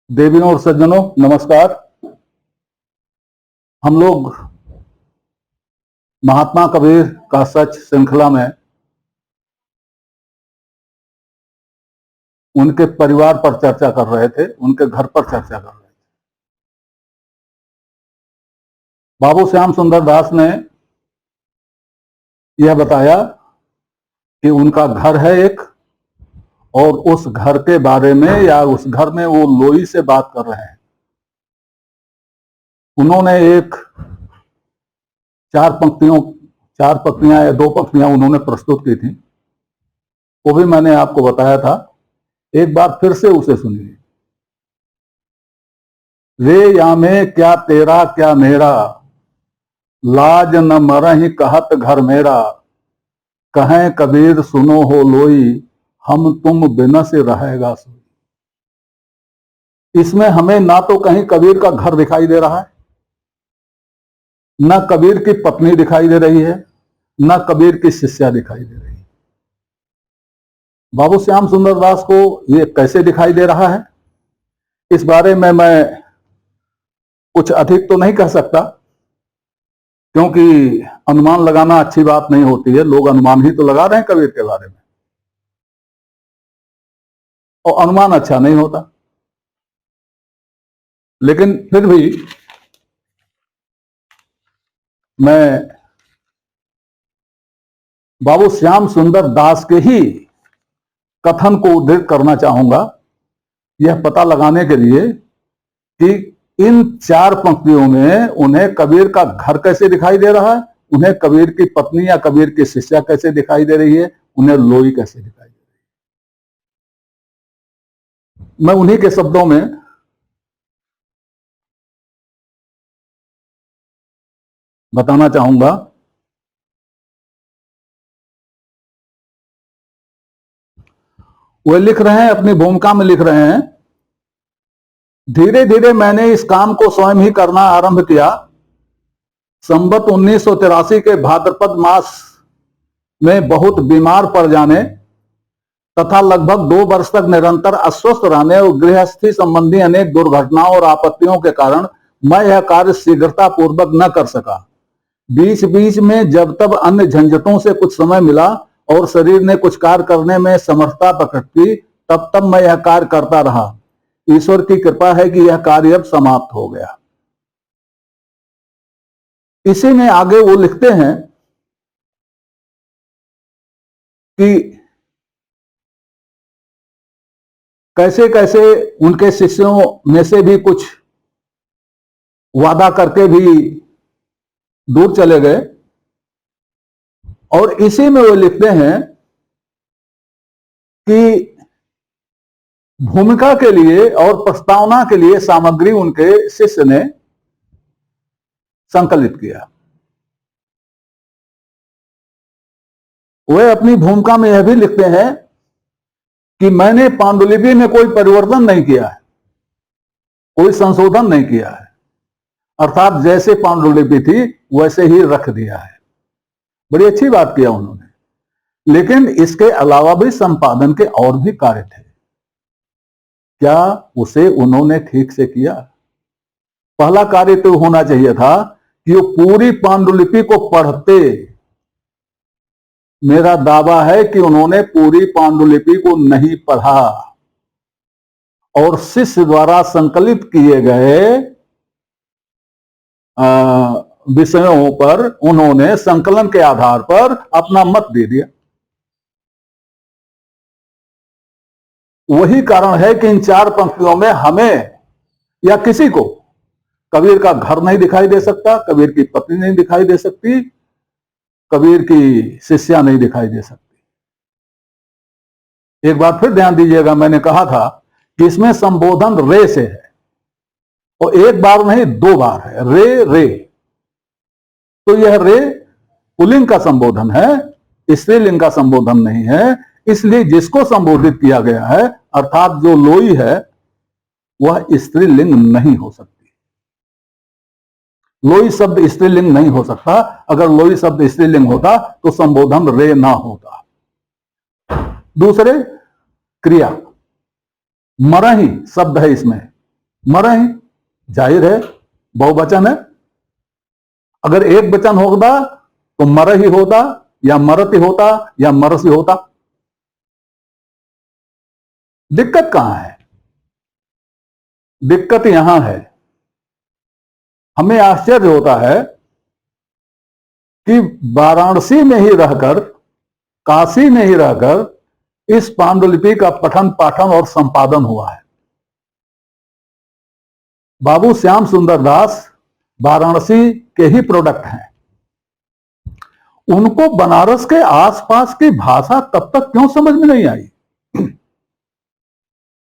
देवियों और सज्जनों नमस्कार। हम लोग महात्मा कबीर का सच श्रृंखला में उनके परिवार पर चर्चा कर रहे थे, उनके घर पर चर्चा कर रहे थे। बाबू श्याम सुंदर दास ने यह बताया कि उनका घर है एक, और उस घर के बारे में या उस घर में वो लोई से बात कर रहे हैं। उन्होंने एक चार पंक्तियां या दो पंक्तियां उन्होंने प्रस्तुत की थी, वो भी मैंने आपको बताया था। एक बार फिर से उसे सुनिए। रे यामे क्या तेरा क्या मेरा, लाज न मरहि कहत घर मेरा, कहें कबीर सुनो हो लोई, हम तुम बिना से रहेगा सोई। इसमें हमें ना तो कहीं कबीर का घर दिखाई दे रहा है, न कबीर की पत्नी दिखाई दे रही है, न कबीर की शिष्या दिखाई दे रही है। बाबू श्याम सुंदर दास को ये कैसे दिखाई दे रहा है, इस बारे में मैं कुछ अधिक तो नहीं कह सकता, क्योंकि अनुमान लगाना अच्छी बात नहीं होती है। लोग अनुमान ही तो लगा रहे हैं कबीर के बारे में, और अनुमान अच्छा नहीं होता। लेकिन फिर भी मैं बाबू श्याम सुंदर दास के ही कथन को उद्धृत करना चाहूंगा, यह पता लगाने के लिए कि इन चार पंक्तियों में उन्हें कबीर का घर कैसे दिखाई दे रहा है, उन्हें कबीर की पत्नी या कबीर की शिष्या कैसे दिखाई दे रही है, उन्हें लोई कैसे दिखाई दे रही है। मैं उन्हीं के शब्दों में बताना चाहूंगा। वे लिख रहे हैं, अपनी भूमिका में लिख रहे हैं, धीरे धीरे मैंने इस काम को स्वयं ही करना आरंभ किया। संवत 1983 के भाद्रपद मास में बहुत बीमार पड़ जाने तथा लगभग 2 वर्ष तक निरंतर अस्वस्थ रहने और गृहस्थी संबंधी अनेक दुर्घटनाओं और आपत्तियों के कारण मैं यह कार्य शीघ्रता पूर्वक न कर सका। बीच बीच में जब तब अन्य झंझटों से कुछ समय मिला और शरीर ने कुछ कार्य करने में समर्थता प्रकटी, तब तब मैं यह कार्य करता रहा। ईश्वर की कृपा है कि यह कार्य अब समाप्त हो गया। इसी में आगे वो लिखते हैं कि कैसे कैसे उनके शिष्यों में से भी कुछ वादा करके भी दूर चले गए, और इसी में वो लिखते हैं कि भूमिका के लिए और प्रस्तावना के लिए सामग्री उनके शिष्य ने संकलित किया। वे अपनी भूमिका में यह भी लिखते हैं कि मैंने पांडुलिपि में कोई परिवर्तन नहीं किया है, कोई संशोधन नहीं किया है, अर्थात जैसे पांडुलिपि थी वैसे ही रख दिया है। बड़ी अच्छी बात किया उन्होंने। लेकिन इसके अलावा भी संपादन के और भी कार्य थे। क्या उसे उन्होंने ठीक से किया? पहला कार्य तो होना चाहिए था कि वो पूरी पांडुलिपि को पढ़ते। मेरा दावा है कि उन्होंने पूरी पांडुलिपि को नहीं पढ़ा और शिष्य द्वारा संकलित किए गए विषयों पर उन्होंने संकलन के आधार पर अपना मत दे दिया। वही कारण है कि इन चार पंक्तियों में हमें या किसी को कबीर का घर नहीं दिखाई दे सकता, कबीर की पत्नी नहीं दिखाई दे सकती, कबीर की शिष्या नहीं दिखाई दे सकती। एक बार फिर ध्यान दीजिएगा, मैंने कहा था कि इसमें संबोधन रे से है, और एक बार नहीं 2 बार है, रे रे। तो यह रे पुल्लिंग का संबोधन है, स्त्रीलिंग का संबोधन नहीं है। इसलिए जिसको संबोधित किया गया है, अर्थात जो लोई है, वह स्त्रीलिंग नहीं हो सकती। लोई शब्द स्त्रीलिंग नहीं हो सकता। अगर लोई शब्द स्त्रीलिंग होता तो संबोधन रे ना होता। दूसरे, क्रिया मरहि शब्द है इसमें, मरे ही, जाहिर है बहुवचन है। अगर एक वचन होता तो मर ही होता, या मरत ही होता, या मरस ही होता। दिक्कत कहां है? दिक्कत यहां है, हमें आश्चर्य होता है कि वाराणसी में ही रहकर, काशी में ही रहकर इस पांडुलिपि का पठन पाठन और संपादन हुआ है। बाबू श्याम सुंदर दास वाराणसी के ही प्रोडक्ट हैं। उनको बनारस के आसपास की भाषा तब तक क्यों समझ में नहीं आई,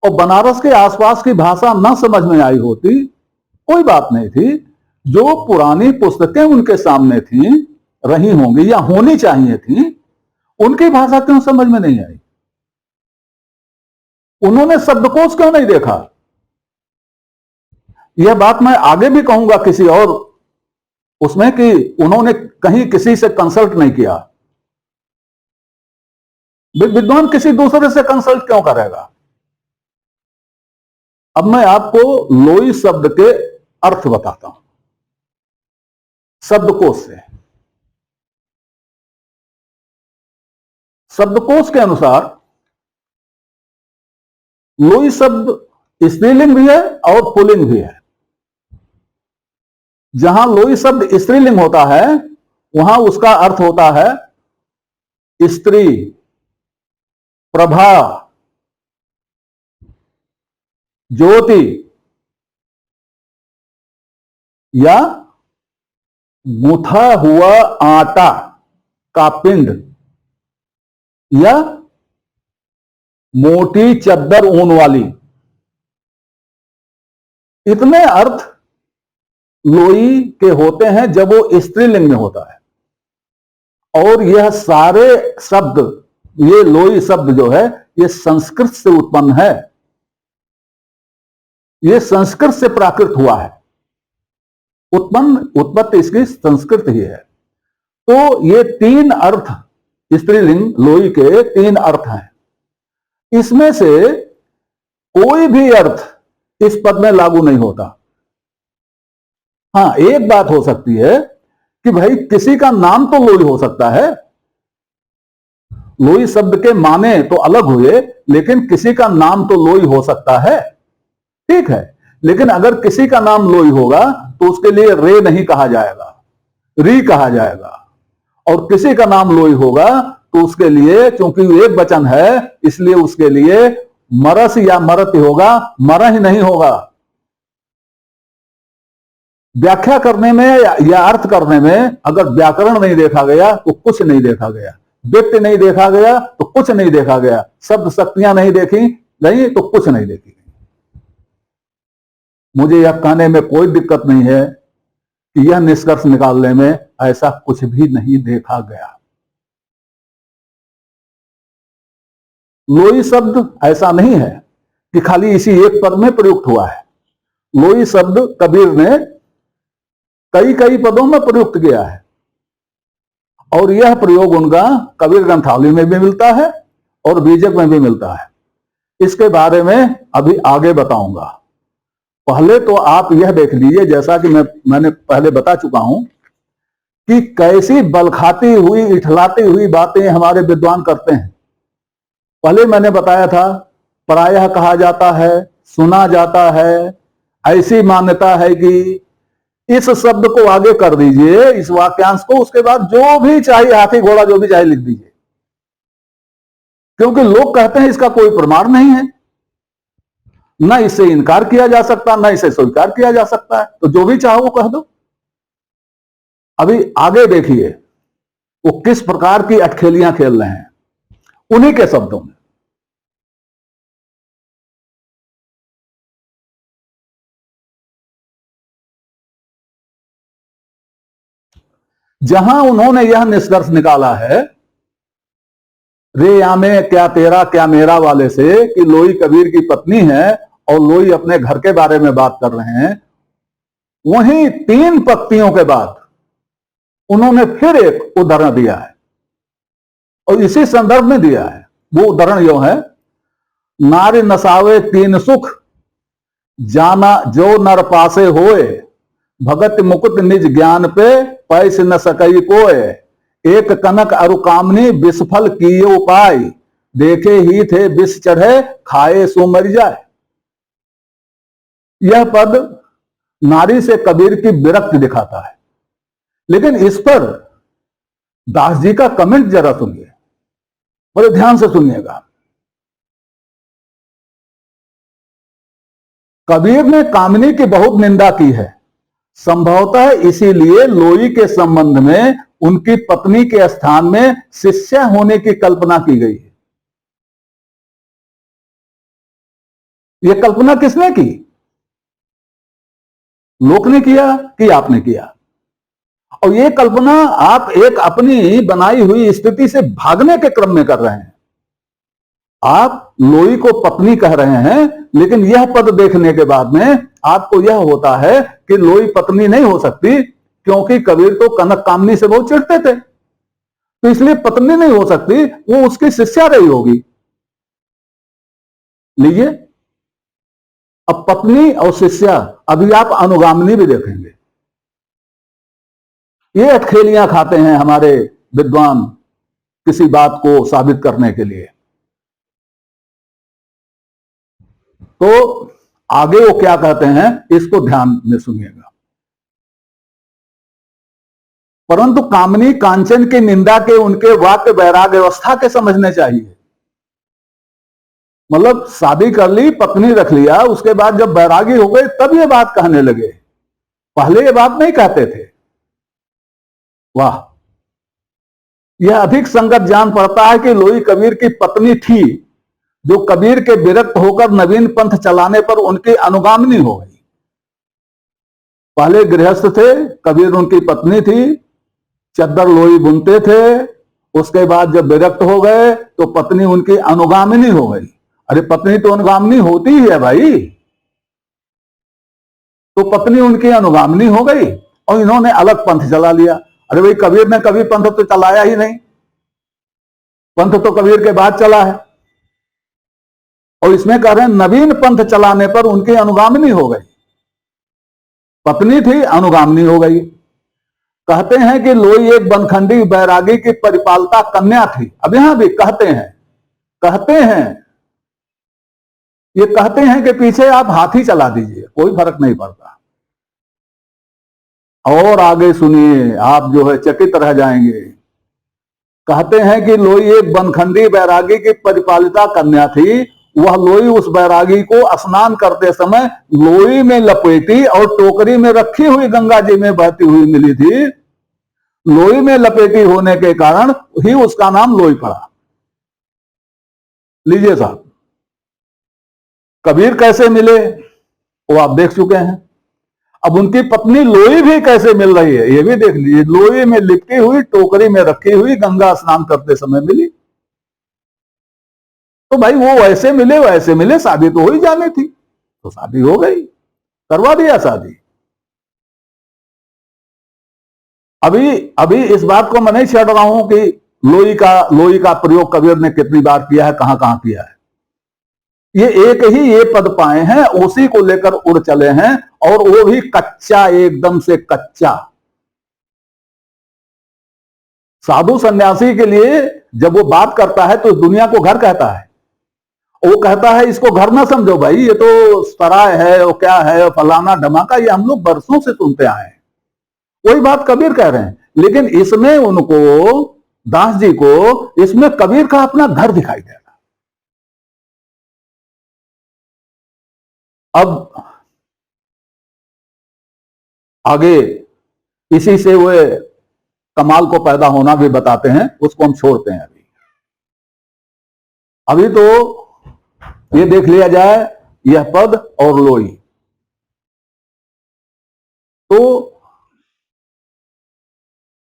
और बनारस के आसपास की भाषा ना समझ में आई होती कोई बात नहीं थी। जो पुरानी पुस्तकें उनके सामने थी, रही होंगी या होनी चाहिए थी, उनकी भाषा क्यों समझ में नहीं आई? उन्होंने शब्दकोश क्यों नहीं देखा? यह बात मैं आगे भी कहूंगा किसी और उसमें, कि उन्होंने कहीं किसी से कंसल्ट नहीं किया। विद्वान किसी दूसरे से कंसल्ट क्यों करेगा? अब मैं आपको लोई शब्द के अर्थ बताता हूं शब्दकोश से। शब्दकोश के अनुसार लोई शब्द स्त्रीलिंग भी है और पुल्लिंग भी है। जहां लोई शब्द स्त्रीलिंग होता है वहां उसका अर्थ होता है स्त्री, प्रभा, ज्योति, या गूंथा हुआ आटा का पिंड, या मोटी चद्दर ऊन वाली। इतने अर्थ लोई के होते हैं जब वो स्त्रीलिंग में होता है। और यह सारे शब्द, ये लोई शब्द जो है, ये संस्कृत से उत्पन्न है, ये संस्कृत से प्राकृत हुआ है। उत्पत्ति इसकी संस्कृत ही है। तो ये तीन अर्थ, स्त्रीलिंग लोई के तीन अर्थ हैं। इसमें से कोई भी अर्थ इस पद में लागू नहीं होता। हां, एक बात हो सकती है कि भाई किसी का नाम तो लोई हो सकता है, लोई शब्द के माने तो अलग हुए, लेकिन किसी का नाम तो लोई हो सकता है, ठीक है। लेकिन अगर किसी का नाम लोई होगा तो उसके लिए रे नहीं कहा जाएगा, री कहा जाएगा। और किसी का नाम लोई होगा तो उसके लिए, चूंकि एक वचन है, इसलिए उसके लिए मरस या मरत होगा, मरा ही नहीं होगा। व्याख्या करने में या अर्थ करने में अगर व्याकरण नहीं देखा गया तो कुछ नहीं देखा गया, व्यक्ति नहीं देखा गया तो कुछ नहीं देखा गया, शब्द शक्तियां नहीं देखी गई तो कुछ नहीं देखी गई। मुझे यह कहने में कोई दिक्कत नहीं है कि यह निष्कर्ष निकालने में ऐसा कुछ भी नहीं देखा गया। लोई शब्द ऐसा नहीं है कि खाली इसी एक पद में प्रयुक्त हुआ है। लोई शब्द कबीर ने कई कई पदों में प्रयुक्त किया है, और यह प्रयोग उनका कबीर ग्रंथावली में भी मिलता है और बीजक में भी मिलता है। इसके बारे में अभी आगे बताऊंगा। पहले तो आप यह देख लीजिए, जैसा कि मैंने पहले बता चुका हूं, कि कैसी बलखाती हुई, इठलाती हुई बातें हमारे विद्वान करते हैं। पहले मैंने बताया था, प्रायः कहा जाता है, सुना जाता है, ऐसी मान्यता है कि इस शब्द को आगे कर दीजिए, इस वाक्यांश को, उसके बाद जो भी चाहिए, हाथी घोड़ा जो भी चाहिए लिख दीजिए, क्योंकि लोग कहते हैं इसका कोई प्रमाण नहीं है, ना इससे इनकार किया जा सकता, ना इसे स्वीकार किया जा सकता है, तो जो भी चाहो वो कह दो। अभी आगे देखिए वो किस प्रकार की अटखेलियां खेल रहे हैं उन्हीं के शब्दों में। जहां उन्होंने यह निष्कर्ष निकाला है, रे यामे क्या तेरा क्या मेरा वाले से, कि लोई कबीर की पत्नी है और लोई अपने घर के बारे में बात कर रहे हैं, वहीं तीन पंक्तियों के बाद उन्होंने फिर एक उदाहरण दिया है, और इसी संदर्भ में दिया है। वो उदाहरण यो है, नारी नसावे तीन सुख, जाना जो नर पासे होए, भगत मुकुट निज ज्ञान पे, पैस न सकई कोय, एक कनक अरु कामनी विषफल किए उपाय, देखे ही थे विष चढ़े खाए सो मर जाए। यह पद नारी से कबीर की विरक्ति दिखाता है, लेकिन इस पर दास जी का कमेंट जरा सुनिए, बड़े ध्यान से सुनिएगा। कबीर ने कामिनी की बहुत निंदा की है, संभवतः इसीलिए लोई के संबंध में उनकी पत्नी के स्थान में शिष्या होने की कल्पना की गई है। यह कल्पना किसने की? लोक ने किया कि आपने किया? और यह कल्पना आप एक अपनी बनाई हुई स्थिति से भागने के क्रम में कर रहे हैं। आप लोई को पत्नी कह रहे हैं, लेकिन यह पद देखने के बाद में आपको यह होता है कि लोई पत्नी नहीं हो सकती, क्योंकि कबीर तो कनक कामनी से बहुत चिढ़ते थे, तो इसलिए पत्नी नहीं हो सकती, वो उसकी शिष्या रही होगी। लीजिए, अब पत्नी और शिष्या, अभी आप अनुगामिनी भी देखेंगे। ये अटखेलियां खाते हैं हमारे विद्वान किसी बात को साबित करने के लिए। तो आगे वो क्या कहते हैं, इसको ध्यान में सुनिएगा। परंतु कामनी कांचन की निंदा के उनके वाक्य वैराग्य अवस्था के समझने चाहिए। मतलब शादी कर ली, पत्नी रख लिया, उसके बाद जब वैरागी हो गए तब ये बात कहने लगे, पहले ये बात नहीं कहते थे। वाह, यह अधिक संगत जान पड़ता है कि लोई कबीर की पत्नी थी, जो कबीर के विरक्त होकर नवीन पंथ चलाने पर उनकी अनुगामिनी हो गई। पहले गृहस्थ थे, कबीर उनकी पत्नी थी, चद्दर लोई बुनते थे, उसके बाद जब विरक्त हो गए तो पत्नी उनकी अनुगामिनी हो गई। अरे पत्नी तो अनुगामिनी होती ही है भाई, तो पत्नी उनकी अनुगामिनी हो गई और इन्होंने अलग पंथ चला लिया। अरे भाई, कबीर ने कभी पंथ तो चलाया ही नहीं, पंथ तो कबीर के बाद चला है, और इसमें कह रहे हैं नवीन पंथ चलाने पर उनकी अनुगामिनी हो गई। पत्नी थी, अनुगामिनी हो गई। कहते हैं कि लोई एक बनखंडी बैरागी की परिपालता कन्या थी। अब यहां भी कहते हैं ये कहते हैं कि पीछे आप हाथी चला दीजिए, कोई फर्क नहीं पड़ता। और आगे सुनिए, आप जो है चकित रह जाएंगे। कहते हैं कि लोई एक बनखंडी बैरागी की परिपालिता कन्या थी। वह लोई उस बैरागी को स्नान करते समय लोई में लपेटी और टोकरी में रखी हुई गंगा जी में बहती हुई मिली थी। लोई में लपेटी होने के कारण ही उसका नाम लोई पड़ा। लीजिए साहब, कबीर कैसे मिले वो आप देख चुके हैं। अब उनकी पत्नी लोई भी कैसे मिल रही है ये भी देख लीजिए। लोई में लिपटी हुई, टोकरी में रखी हुई, गंगा स्नान करते समय मिली। तो भाई वो वैसे मिले, शादी तो हो ही जानी थी, तो शादी हो गई, करवा दिया शादी। अभी इस बात को मैं नहीं छेड़ रहा हूं कि लोई का प्रयोग कबीर ने कितनी बार किया है, कहां कहां किया है। ये एक ही ये पद पाए हैं, उसी को लेकर उड़ चले हैं, और वो भी कच्चा, एकदम से कच्चा। साधु सन्यासी के लिए जब वो बात करता है तो दुनिया को घर कहता है। वो कहता है इसको घर ना समझो भाई, ये तो सराय है, वो क्या है, फलाना धमाका, ये हम लोग बरसों से सुनते आए हैं। वही बात कबीर कह रहे हैं, लेकिन इसमें उनको, दास जी को, इसमें कबीर का अपना घर दिखाई दे रहा। अब आगे इसी से वो कमाल को पैदा होना भी बताते हैं, उसको हम छोड़ते हैं। अभी तो ये देख लिया जाए यह पद और लोई। तो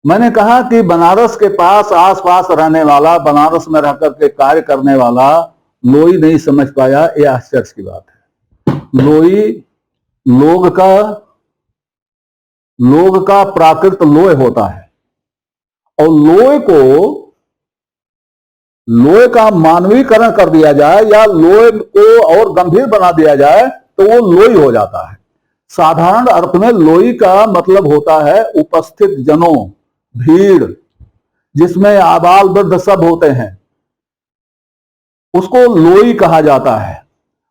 मैंने कहा कि बनारस के पास आसपास रहने वाला, बनारस में रहकर के कार्य करने वाला लोई नहीं समझ पाया, यह आश्चर्य की बात है। लोई लोग का प्राकृत लोय होता है, और लोय का मानवीकरण कर दिया जाए या लोय को और गंभीर बना दिया जाए तो वो लोई हो जाता है। साधारण अर्थ में लोई का मतलब होता है उपस्थित जनों, भीड़, जिसमें आबाल वृद्ध सब होते हैं, उसको लोई कहा जाता है।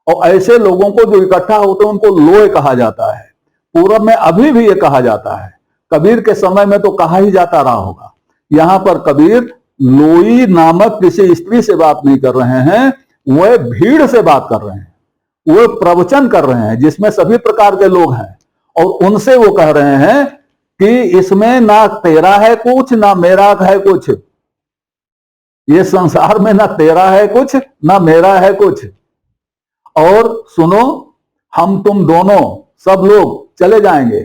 और ऐसे लोगों को जो इकट्ठा होते हैं उनको लोय कहा जाता है। पूर्व में अभी भी ये कहा जाता है, कबीर के समय में तो कहा ही जाता रहा होगा। यहां पर कबीर लोई नामक किसी स्त्री से बात नहीं कर रहे हैं, वह भीड़ से बात कर रहे हैं, वो प्रवचन कर रहे हैं जिसमें सभी प्रकार के लोग हैं, और उनसे वो कह रहे हैं कि इसमें ना तेरा है कुछ ना मेरा है कुछ, ये संसार में ना तेरा है कुछ ना मेरा है कुछ, और सुनो हम तुम दोनों सब लोग चले जाएंगे,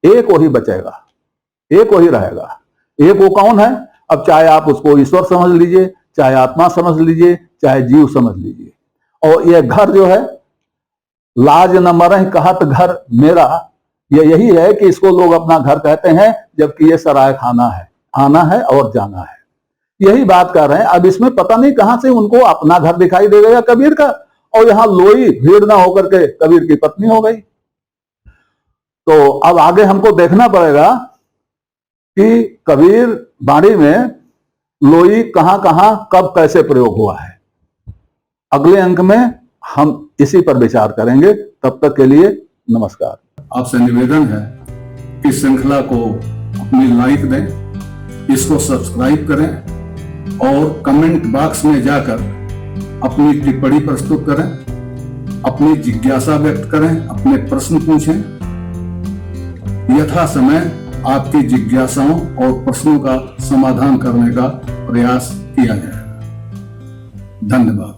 एक वही बचेगा, एक वही रहेगा। एक वो कौन है? अब चाहे आप उसको ईश्वर समझ लीजिए, चाहे आत्मा समझ लीजिए, चाहे जीव समझ लीजिए। और ये घर जो है, लाज न मरह कहत घर मेरा, ये यही है कि इसको लोग अपना घर कहते हैं, जबकि ये सराय खाना है, आना है और जाना है। यही बात कर रहे हैं। अब इसमें पता नहीं कहां से उनको अपना घर दिखाई दे गया कबीर का, और यहां लोई भीड़ ना होकर के कबीर की पत्नी हो गई। तो अब आगे हमको देखना पड़ेगा कि कबीर बाणी में लोई कहां कहां कब कैसे प्रयोग हुआ है। अगले अंक में हम इसी पर विचार करेंगे। तब तक के लिए नमस्कार। आपसे निवेदन है कि श्रृंखला को अपनी लाइक दें, इसको सब्सक्राइब करें और कमेंट बॉक्स में जाकर अपनी टिप्पणी प्रस्तुत करें, अपनी जिज्ञासा व्यक्त करें, अपने प्रश्न पूछें। यथा समय आपकी जिज्ञासाओं और प्रश्नों का समाधान करने का प्रयास किया जाएगा। धन्यवाद।